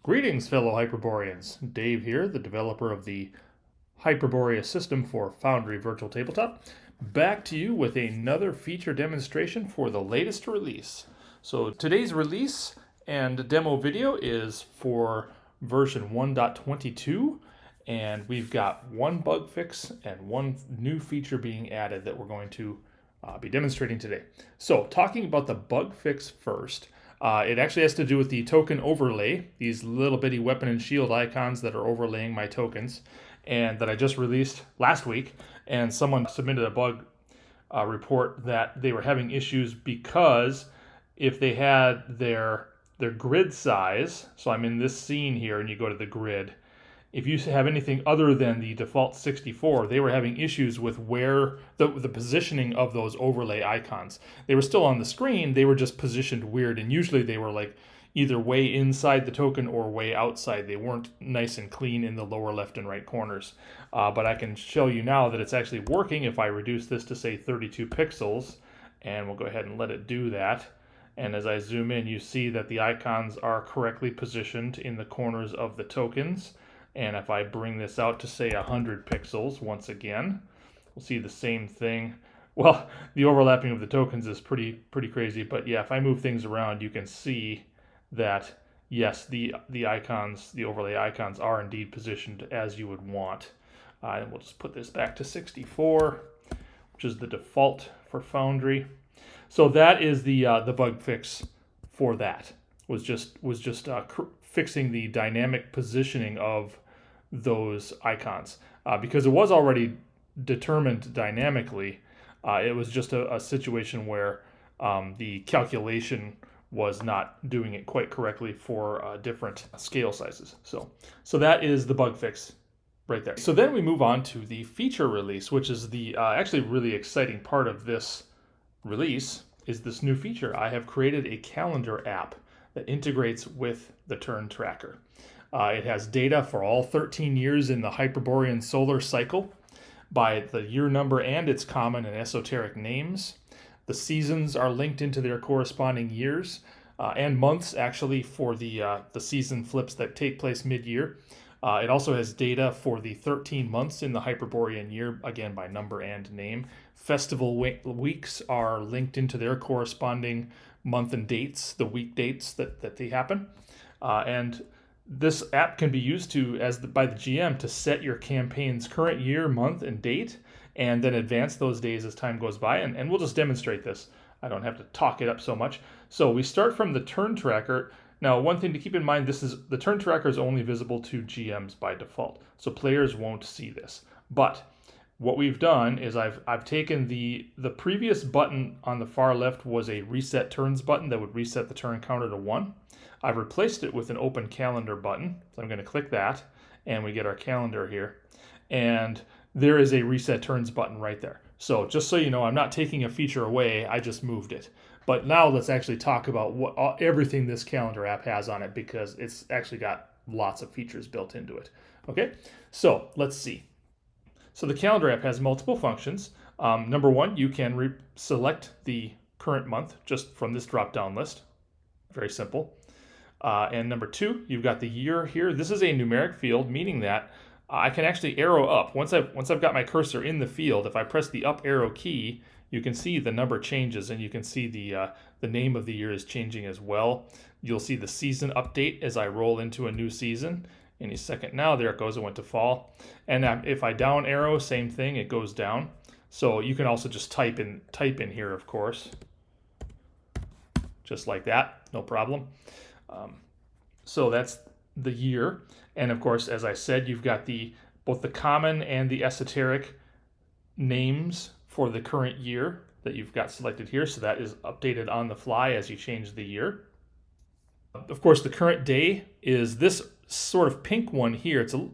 Greetings, fellow Hyperboreans. Dave here, the developer of the Hyperborea system for Foundry Virtual Tabletop, back to you with another feature demonstration for the latest release. So today's release and demo video is for version 1.22, and we've got one bug fix and one new feature being added that we're going to be demonstrating today. So talking about the bug fix first, it actually has to do with the token overlay, these little bitty weapon and shield icons that are overlaying my tokens, and that I just released last week. And someone submitted a bug report that they were having issues because if they had their grid size, so I'm in this scene here and you go to the grid, if you have anything other than the default 64, they were having issues with where the positioning of those overlay icons. They were still on the screen, they were just positioned weird, and usually they were like either way inside the token or way outside. They weren't nice and clean in the lower left and right corners. But I can show you now that it's actually working if I reduce this to say 32 pixels, and we'll go ahead and let it do that. And as I zoom in, you see that the icons are correctly positioned in the corners of the tokens. And if I bring this out to say 100 pixels, once again, we'll see the same thing. Well, the overlapping of the tokens is pretty crazy, but yeah, if I move things around, you can see that yes, the icons, the overlay icons are indeed positioned as you would want. And we'll just put this back to 64, which is the default for Foundry. So that is the bug fix for that. Was just fixing the dynamic positioning of those icons because it was already determined dynamically. It was just a situation where the calculation was not doing it quite correctly for different scale sizes. So that is the bug fix right there. So then we move on to the feature release, which is the actually really exciting part of this release, is this new feature. I have created a calendar app that integrates with the turn tracker. It has data for all 13 years in the Hyperborean solar cycle by the year number and its common and esoteric names. The seasons are linked into their corresponding years and months, actually, for the season flips that take place mid-year. It also has data for the 13 months in the Hyperborean year, again by number and name. Festival weeks are linked into their corresponding month and dates, the week dates that they happen. And this app can be used by the GM to set your campaign's current year, month, and date, and then advance those days as time goes by. And we'll just demonstrate this. I don't have to talk it up so much. So we start from the turn tracker. Now, one thing to keep in mind, the turn tracker is only visible to GMs by default, so players won't see this. But what we've done is I've taken the previous button on the far left was a reset turns button that would reset the turn counter to 1. I've replaced it with an open calendar button. So I'm going to click that and we get our calendar here. And there is a reset turns button right there. So just so you know, I'm not taking a feature away, I just moved it. But now let's actually talk about everything this calendar app has on it, because it's actually got lots of features built into it. Okay, so let's see. So the calendar app has multiple functions. Number one, you can select the current month just from this drop-down list. Very simple. And number two, you've got the year here. This is a numeric field, meaning that I can actually arrow up. Once I've got my cursor in the field, if I press the up arrow key, you can see the number changes, and you can see the name of the year is changing as well. You'll see the season update as I roll into a new season. Any second now, there it goes, it went to fall. And if I down arrow, same thing, it goes down. So you can also just type in here, of course, just like that, no problem. So that's the year. And of course, as I said, you've got both the common and the esoteric names for the current year that you've got selected here. So that is updated on the fly as you change the year. Of course, the current day is this sort of pink one here. Let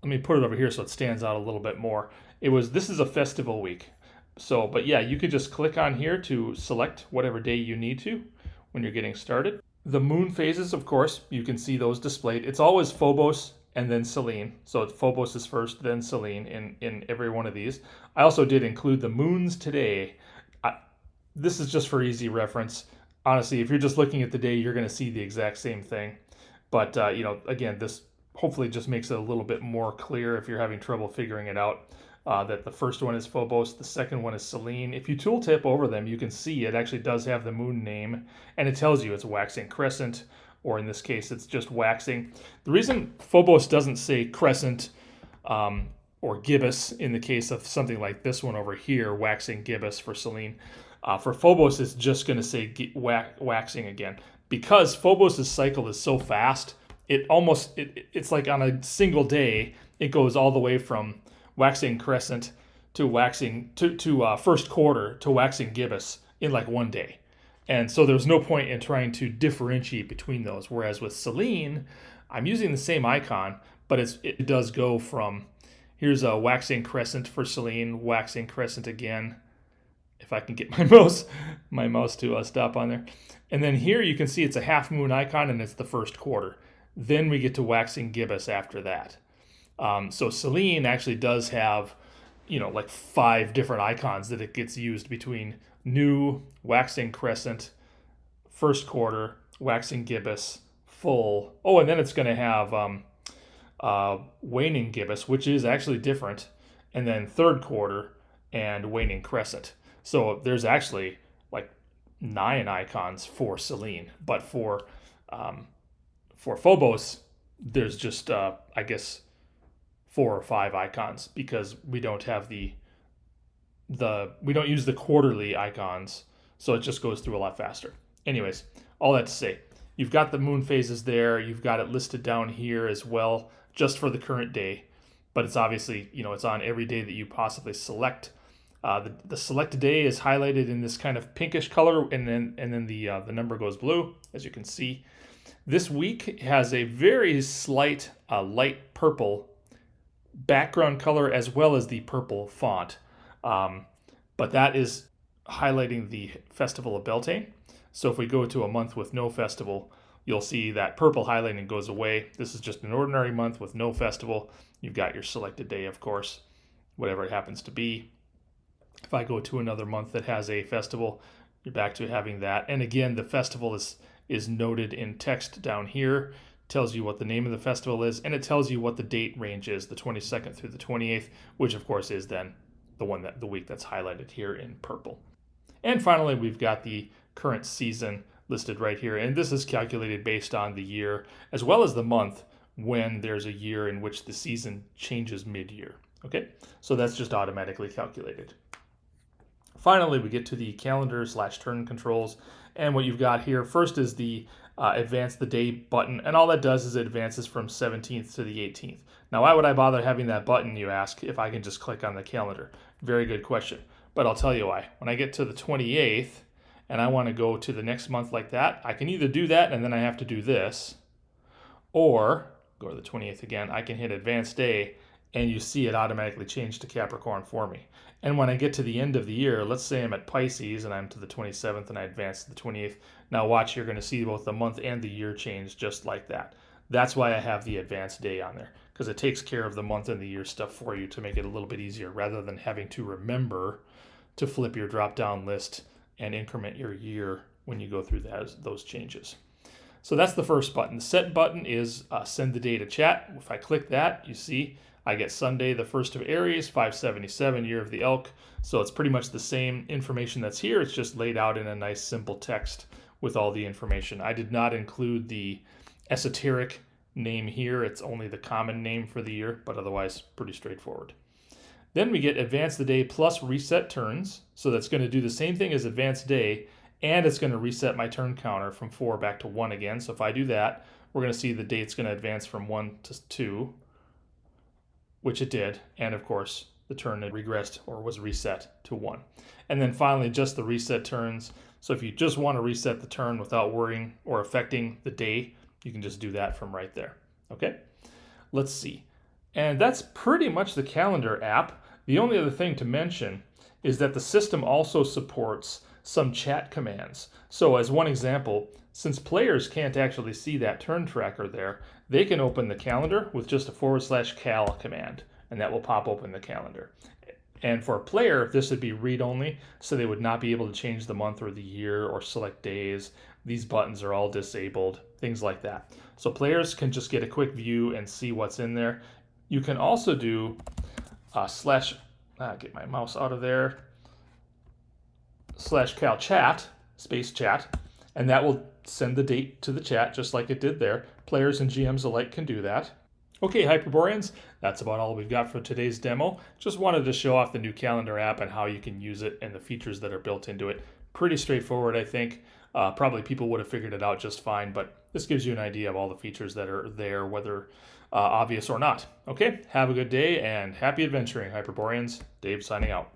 me put it over here so it stands out a little bit more. This is a festival week. So, but yeah, you could just click on here to select whatever day you need to when you're getting started. The moon phases, of course, you can see those displayed. It's always Phobos and then Selene. So Phobos is first, then Selene in every one of these. I also did include the moons today. This is just for easy reference. Honestly, if you're just looking at the day, you're going to see the exact same thing. But, again, this hopefully just makes it a little bit more clear if you're having trouble figuring it out. That the first one is Phobos, the second one is Selene. If you tooltip over them, you can see it actually does have the moon name, and it tells you it's waxing crescent, or in this case, it's just waxing. The reason Phobos doesn't say crescent or gibbous in the case of something like this one over here, waxing gibbous for Selene, for Phobos, it's just going to say waxing again. Because Phobos' cycle is so fast, it's like on a single day, it goes all the way from waxing crescent to waxing to first quarter to waxing gibbous in like one day. And so there's no point in trying to differentiate between those. Whereas with Selene, I'm using the same icon, but it does go from, here's a waxing crescent for Selene, waxing crescent again. If I can get my mouse to stop on there. And then here you can see it's a half moon icon, and it's the first quarter. Then we get to waxing gibbous after that. So Selene actually does have, like 5 different icons that it gets used between new, waxing crescent, first quarter, waxing gibbous, full. Oh, and then it's going to have waning gibbous, which is actually different, and then third quarter and waning crescent. So there's actually like 9 icons for Selene, but for Phobos, there's just I guess 4 or 5 icons, because we don't have we don't use the quarterly icons, so it just goes through a lot faster. Anyways, all that to say, you've got the moon phases there, you've got it listed down here as well, just for the current day, but it's obviously, it's on every day that you possibly select. The selected day is highlighted in this kind of pinkish color, and then the number goes blue, as you can see. This week has a very slight light purple background color, as well as the purple font. But that is highlighting the Festival of Beltane. So if we go to a month with no festival, you'll see that purple highlighting goes away. This is just an ordinary month with no festival. You've got your selected day, of course, whatever it happens to be. If I go to another month that has a festival, you're back to having that. And again, the festival is noted in text down here. Tells you what the name of the festival is, and it tells you what the date range is, the 22nd through the 28th, which of course is then the week that's highlighted here in purple. And finally, we've got the current season listed right here, and this is calculated based on the year as well as the month when there's a year in which the season changes mid-year. Okay, so that's just automatically calculated. Finally, we get to the calendar/turn controls, and what you've got here first is the advance the day button, and all that does is it advances from 17th to the 18th. Now, why would I bother having that button, you ask, if I can just click on the calendar? Very good question, but I'll tell you why. When I get to the 28th and I want to go to the next month like that, I can either do that and then I have to do this, or go to the 28th again, I can hit advance day, and you see it automatically change to Capricorn for me. And when I get to the end of the year, let's say I'm at Pisces and I'm to the 27th and I advance to the 28th. Now watch, you're going to see both the month and the year change just like that. That's why I have the advanced day on there, because it takes care of the month and the year stuff for you to make it a little bit easier, rather than having to remember to flip your drop-down list and increment your year when you go through those changes. So that's the first button. The set button is send the day to chat. If I click that, you see I get Sunday, the 1st of Aries, 577, year of the elk. So it's pretty much the same information that's here. It's just laid out in a nice simple text with all the information. I did not include the esoteric name here. It's only the common name for the year, but otherwise pretty straightforward. Then we get advance the day plus reset turns. So that's going to do the same thing as advance day, and it's going to reset my turn counter from 4 back to 1 again. So if I do that, we're going to see the date's going to advance from 1 to 2, which it did, and of course the turn had regressed or was reset to 1. And then finally, just the reset turns. So if you just want to reset the turn without worrying or affecting the day, you can just do that from right there. Okay, let's see. And that's pretty much the calendar app. The only other thing to mention is that the system also supports some chat commands. So as one example, since players can't actually see that turn tracker there, they can open the calendar with just a /cal command, and that will pop open the calendar. And for a player, this would be read-only, so they would not be able to change the month or the year or select days. These buttons are all disabled. things like that. So players can just get a quick view and see what's in there. You can also do get my mouse out of there, /cal chat, space chat, and that will send the date to the chat just like it did there. Players and GMs alike can do that. Okay, Hyperboreans, that's about all we've got for today's demo. Just wanted to show off the new calendar app and how you can use it and the features that are built into it. Pretty straightforward, I think. Probably people would have figured it out just fine, but this gives you an idea of all the features that are there, whether obvious or not. Okay, have a good day and happy adventuring, Hyperboreans. Dave signing out.